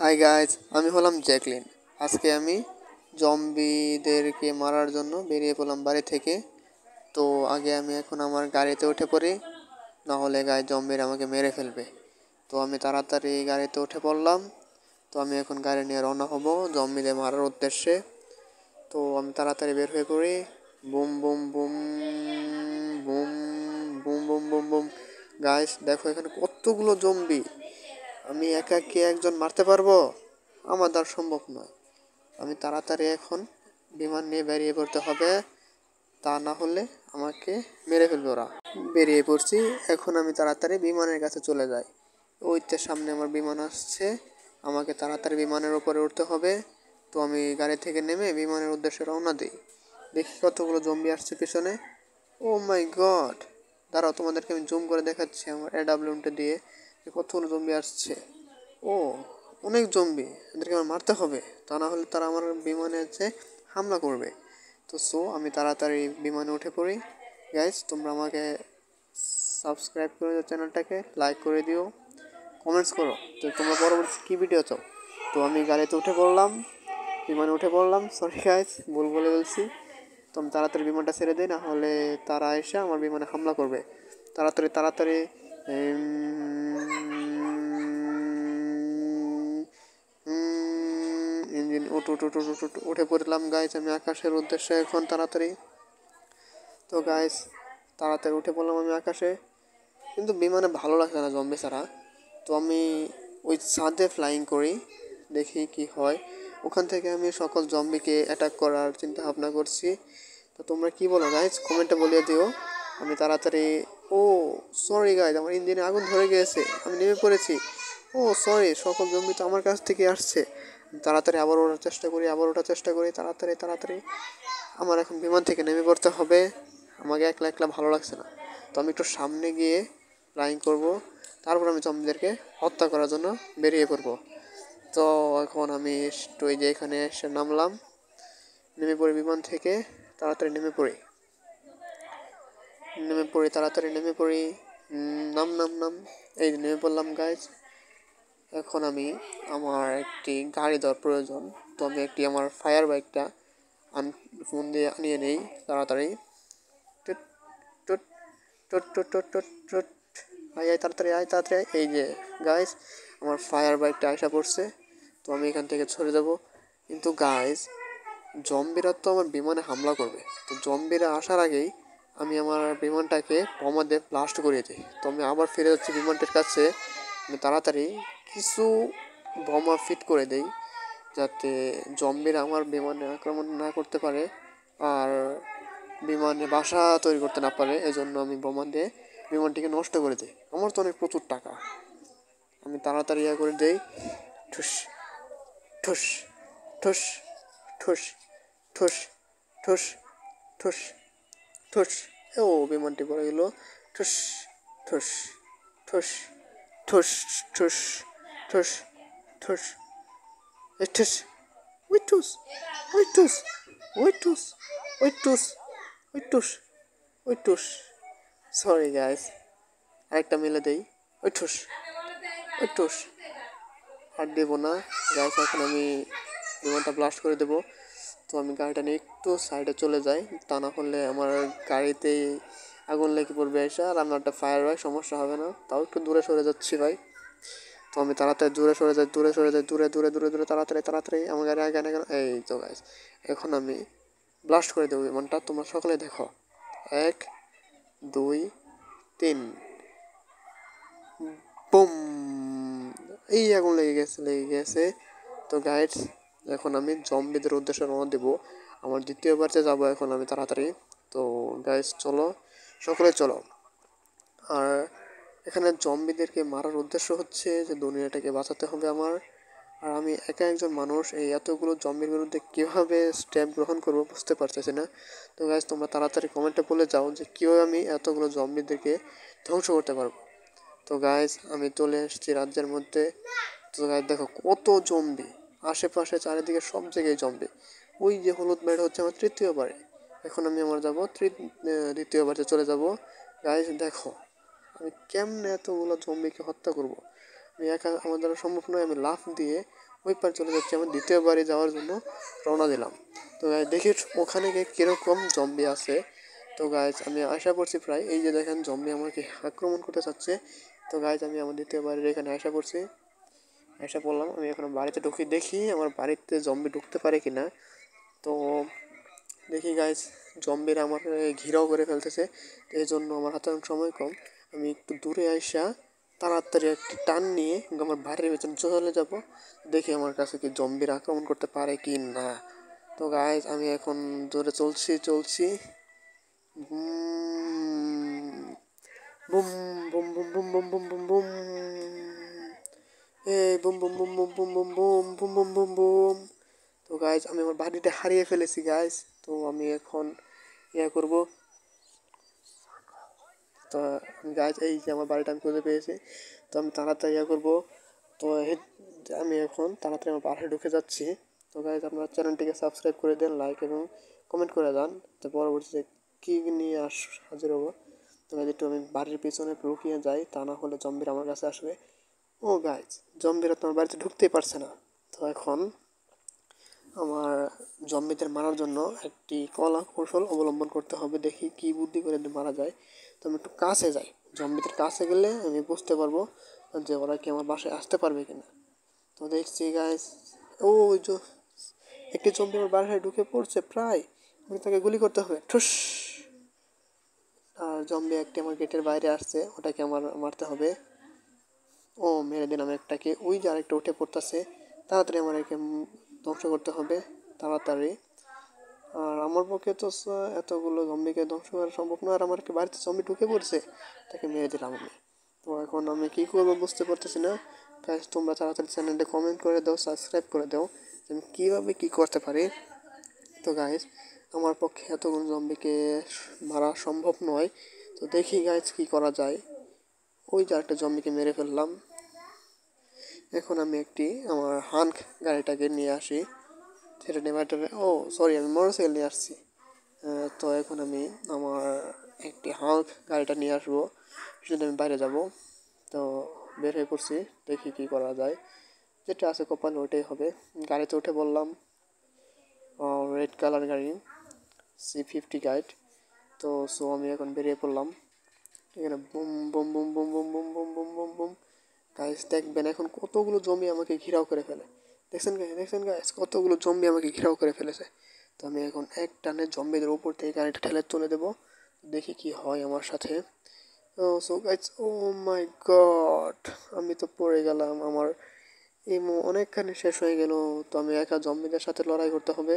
Hi guys, আমি হলাম Jacqueline. আজকে আমি জম্বিদেরকে মারার জন্য বেরিয়ে পড়লাম বাড়ি থেকে। তো আগে আমি এখন আমার গাড়িতে উঠে পড়ি, না হলে গায়ে জম্বিরা আমাকে মেরে ফেলবে। তো আমি তাড়াতাড়ি গাড়িতে উঠে পড়লাম। তো আমি এখন গাড়ি নিয়ে রওনা হব জম্বিদের মারার উদ্দেশ্যে। তো আমি তাড়াতাড়ি বের হয়ে পড়ি। Broom boom boom boom boom boom boom broom. Guys দেখো এখানে কতগুলো জম্বি। আমি একা কি একজন মারতে পারবো? আমার দ্বারা সম্ভব নয়। আমি তাড়াতাড়ি এখন বিমান নিয়ে বেরিয়ে পড়তে হবে, তা না হলে আমাকে মেরে ফেলবে ওরা। বেরিয়ে পড়ছি, এখন আমি তাড়াতাড়ি বিমানের কাছে চলে যাই। ওইতে সামনে আমার বিমান আসছে, আমাকে তাড়াতাড়ি বিমানের উপরে উঠতে হবে। তো আমি গাড়ি থেকে নেমে বিমানের উদ্দেশ্যে রওনা দিই। দেখি কতগুলো জম্বি আসছে পিছনে। ও মাই গড! দাঁড়াও, তোমাদেরকে আমি জুম করে দেখাচ্ছি আমার এডাব্লিউএমটা দিয়ে যে কতগুলো জম্বি আসছে। ও, অনেক জম্বি, এদেরকে আমার মারতে হবে, তা না হলে তারা আমার বিমানে হচ্ছে হামলা করবে। তো আমি তাড়াতাড়ি বিমানে উঠে পড়ি। গাইজ, তোমরা আমাকে সাবস্ক্রাইব করে দিও, চ্যানেলটাকে লাইক করে দিও, কমেন্টস করো তো তোমরা পরবর্তী কী ভিডিও চাও। তো আমি গাড়িতে উঠে পড়লাম, বিমানে উঠে পড়লাম। সরি গাইজ, ভুল বলে বলছি। তো আমি তাড়াতাড়ি বিমানটা ছেড়ে দিই, না হলে তারা এসে আমার বিমানে হামলা করবে। তাড়াতাড়ি তাড়াতাড়ি ইঞ্জিন উঠে পড়লাম গাইজ আমি আকাশের উদ্দেশ্যে এখন তাড়াতাড়ি। তো গাইজ তাড়াতাড়ি উঠে পড়লাম আমি আকাশে, কিন্তু বিমানে ভালো লাগছে না জম্বি ছাড়া। তো আমি ওই ছাদে ফ্লাইং করি, দেখি কি হয়। ওখান থেকে আমি সকল জম্বিকে অ্যাটাক করার চিন্তা ভাবনা করছি। তো তোমরা কি বলো গাইজ, কমেন্টে বলিয়ে দিও। আমি তাড়াতাড়ি ও সরি গাইজ, আমার ইঞ্জিনে আগুন ধরে গিয়েছে, আমি নেমে পড়েছি। ও সরি, সকল জম্বি তো আমার কাছ থেকে আসছে। তাড়াতাড়ি আবার ওঠার চেষ্টা করি তাড়াতাড়ি তাড়াতাড়ি। আমার এখন বিমান থেকে নেমে পড়তে হবে, আমাকে একলা একলা ভালো লাগছে না। তো আমি একটু সামনে গিয়ে ফ্লাইং করব, তারপর আমি জম্বিদেরকে হত্যা করার জন্য বেরিয়ে পড়বো। তো এখন আমি ওই যে এখানে এসে নামলাম, নেমে পড়ি বিমান থেকে, তাড়াতাড়ি তাড়াতাড়ি নেমে পড়ি। নাম নাম নাম এই নেমে পড়লাম গাইজ। এখন আমি আমার একটি গাড়ি দেওয়ার প্রয়োজন। তো আমি আমার ফায়ার বাইকটা ফোন দিয়ে আনিয়ে নেই তাড়াতাড়ি। টুট টুট টুট টুট টুট টুট টুট তাড়াতাড়ি এই যে গাইজ, আমার ফায়ার বাইকটা আসা পড়ছে। তো আমি এখান থেকে সরে যাব, কিন্তু গাইজ জম্বিরা তো আমার বিমানে হামলা করবে। তো জম্বিরা আসার আগেই আমি আমার বিমানটাকে বোমা দিয়ে ব্লাস্ট করিয়ে দিই। তো আমি আবার ফিরে যাচ্ছি বিমানটির কাছে। আমি তাড়াতাড়ি কিছু বোমা ফিট করে দেই, যাতে জম্বিরা আমার বিমানে আক্রমণ না করতে পারে আর বিমানে বাসা তৈরি করতে না পারে। এজন্য আমি বোমা দিয়ে বিমানটিকে নষ্ট করে দিই। আমার তো অনেক প্রচুর টাকা, আমি তাড়াতাড়ি করে দেই। ঠুস ঠুস ঠুস ঠুস ঠুস ঠুস ঠুস ঠুস। ও, বিমানটি পড়ে গেল। ঠুস ঠুস ঠুস ঠুস ঠুস ঠুস ঠুস ঠুস উইটুস উইটুস উইটুস উইটুস উইটুস উইটুস। সরি গাইস, আরেকটা মিলে দেই। উইটুস উইটুস। আর দেবো না গাইস, এখন আমি বিমানটা ব্লাস্ট করে দেবো। তো আমি গাড়িটা নিয়ে একটু সাইডে চলে যাই, তা না হলে আমার গাড়িতেই আগুন লেগে পড়বে এসে, আর আমার একটা ফায়ার হয়, সমস্যা হবে না। তাও একটু দূরে সরে যাচ্ছি ভাই। তো আমি তাড়াতাড়ি দূরে সরে যাই দূরে দূরে দূরে দূরে তাড়াতাড়ি তাড়াতাড়ি আমার গাড়ি আগে এই তো গাইস, এখন আমি ব্লাস্ট করে দেবো বিমানটা। তোমরা সকলে দেখো, 1 2 3 বুম। এই আগুন লেগে গেছে। তো গাইস এখন আমি জম্বিদের উদ্দেশ্যে রওনা দেবো, আমার দ্বিতীয়বার যে যাবো এখন আমি তাড়াতাড়ি। তো গাইস চলো, সকলে চলো। আর এখানে জম্বিদেরকে মারার উদ্দেশ্য হচ্ছে যে দুনিয়াটাকে বাঁচাতে হবে আমার। আর আমি একা একজন মানুষ, এই এতগুলো জম্বির বিরুদ্ধে কীভাবে স্টেপ গ্রহণ করবো বুঝতে পারতেছি না। তো গাইস তোমরা তাড়াতাড়ি কমেন্টে বলে যাও যে কীভাবে আমি এতগুলো জম্বিদেরকে ধ্বংস করতে পারবো। তো গাইস আমি চলে এসেছি রাজ্যের মধ্যে। তো গাইস দেখো কত জম্বি, আশেপাশে চারিদিকে সব জায়গায় জম্বি। ওই যে হলুদ বাড়ি হচ্ছে আমার তৃতীয়বারে, এখন আমি আমার যাবো দ্বিতীয়বারে চলে যাব। গাইস দেখো আমি কেমনে এতগুলো জম্বিকে হত্যা করব। আমি একা আমার দ্বারা সম্ভব নয়। আমি লাফ দিয়ে ওই পার চলে যাচ্ছি, আমার দ্বিতীয় বাড়ি যাওয়ার জন্য রওনা দিলাম। তো গাইজ দেখি ওখানে গিয়ে কীরকম জম্বি আছে। তো গাইজ আমি আশা করছি প্রায়, এই যে দেখেন জম্বি আমাকে আক্রমণ করতে চাচ্ছে। তো গাইজ আমি আমার দ্বিতীয় বাড়ির এখানে আশা করছি, এসে পড়লাম। আমি এখন বাড়িতে ঢুকি, দেখি আমার বাড়িতে জম্বি ঢুকতে পারে কিনা। তো দেখি গাইজ জম্বিরা আমার ঘিরাও করে ফেলতেছে। তো এই জন্য আমার হাতে অনেক সময় কম, আমি একটু দূরে আইসা তাড়াতাড়ি একটি টান নিয়ে আমার বাড়ির ভেতরে চলে যাব, দেখি আমার কাছে কি জম্বিরা আক্রমণ করতে পারে কি না। তো গাইজ আমি এখন দূরে চলছি boom boom boom boom boom boom boom boom, এই boom boom boom boom boom boom boom boom boom boom boom. তো গাইজ আমি আমার বাড়িটা হারিয়ে ফেলেছি গাইজ। তো আমি এখন করব। তো গাইজ এই যে আমার বাড়িটা আমি খুঁজে পেয়েছি। তো আমি তাড়াতাড়ি করবো। তো আমি এখন তাড়াতাড়ি আমার বাসায় ঢুকে যাচ্ছি। তো গাইজ আপনার চ্যানেলটিকে সাবস্ক্রাইব করে দেন, লাইক এবং কমেন্ট করে দেন, তো পরবর্তীতে কী নিয়ে হাজির হবো। তো গাইজ একটু আমি বাড়ির পিছনে লুকিয়ে যাই, তা না হলে জম্বিরা আমার কাছে আসবে। ও গাইজ জম্বিরা তোমার বাড়িতে ঢুকতেই পারছে না। তো এখন আমার জম্বিদের মারার জন্য একটি কলা কৌশল অবলম্বন করতে হবে, দেখি কি বুদ্ধি করে মারা যায়। তো আমি একটু কাছে যাই, জম্বিদের কাছে গেলে আমি বুঝতে পারবো যে ওরা কি আমার বাসায় আসতে পারবে কিনা। তো দেখছি গাইস, ওই যে একটি জম্বি আমার বাসায় ঢুকে পড়ছে প্রায়, আমি তাকে গুলি করতে হবে, ঠুস। আর জম্বি একটি আমার গেটের বাইরে আসছে, ওটাকে আমার মারতে হবে। ও মেরে দিলাম একটাকে, ওই যে আরেকটা উঠে পড়তেছে, তাড়াতাড়ি আমার একে ধ্বংস করতে হবে, তাড়াতাড়ি। আর আমার পক্ষে তো এতগুলো জম্বিকে ধ্বংস করা সম্ভব নয়, আর আমার কি বাড়িতে জম্বি ঢুকে পড়ছে, তাকে মেরে দিলাম আমি। তো এখন আমি কী করবো বুঝতে পারতেছি না। গাইস তোমরা তাড়াতাড়ি চ্যানেলটা কমেন্ট করে দাও, সাবস্ক্রাইব করে দাও, আমি কীভাবে কী করতে পারি। তো গাইস আমার পক্ষে এতগুলো জম্বিকে মারা সম্ভব নয়। তো দেখি গাইস কী করা যায়। ওই যে একটা জম্বিকে মেরে ফেললাম। এখন আমি একটি আমার হান্ক গাড়িটাকে নিয়ে আসি, সেটা নেভারটারে, ও সরি আমি মোটরসাইকেল নিয়ে আসছি। তো এখন আমি আমার একটি হাল্ক গাড়িটা নিয়ে আসবো, সেটা আমি বাইরে যাব। তো বের হয়ে পড়ছি, দেখি কী করা যায়, যেটা আছে কপাল ওইটাই হবে। গাড়িতে উঠে বললাম, রেড কালার গাড়ি, C50 গাইড। তো আমি এখন বেরিয়ে পড়লাম। এখানে broom boom boom boom boom boom boom boom boom broom. Guys দেখবেন এখন কতগুলো জম্বি আমাকে ঘেরাও করে ফেলে, দেখছেন গাইস কতগুলো জম্বি আমাকে ঘেরাও করে ফেলেছে। তো আমি এখন এক টানে জম্বিদের উপর থেকে গাড়িটা ঠেলে তুলে দেবো, দেখি কি হয় আমার সাথে। সো গাইস, ও মাই গড, আমি তো পড়ে গেলাম, আমার ইমো অনেকখানি শেষ হয়ে গেল। তো আমি একা জম্বিদের সাথে লড়াই করতে হবে।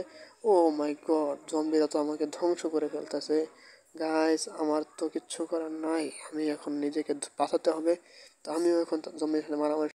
ও মাই গড, জম্বিরা তো আমাকে ধ্বংস করে ফেলতেছে। গাইস আমার তো কিচ্ছু করার নাই, আমি এখন নিজেকে বাঁচাতে হবে। তো আমিও এখন জম্বির সাথে মারামারি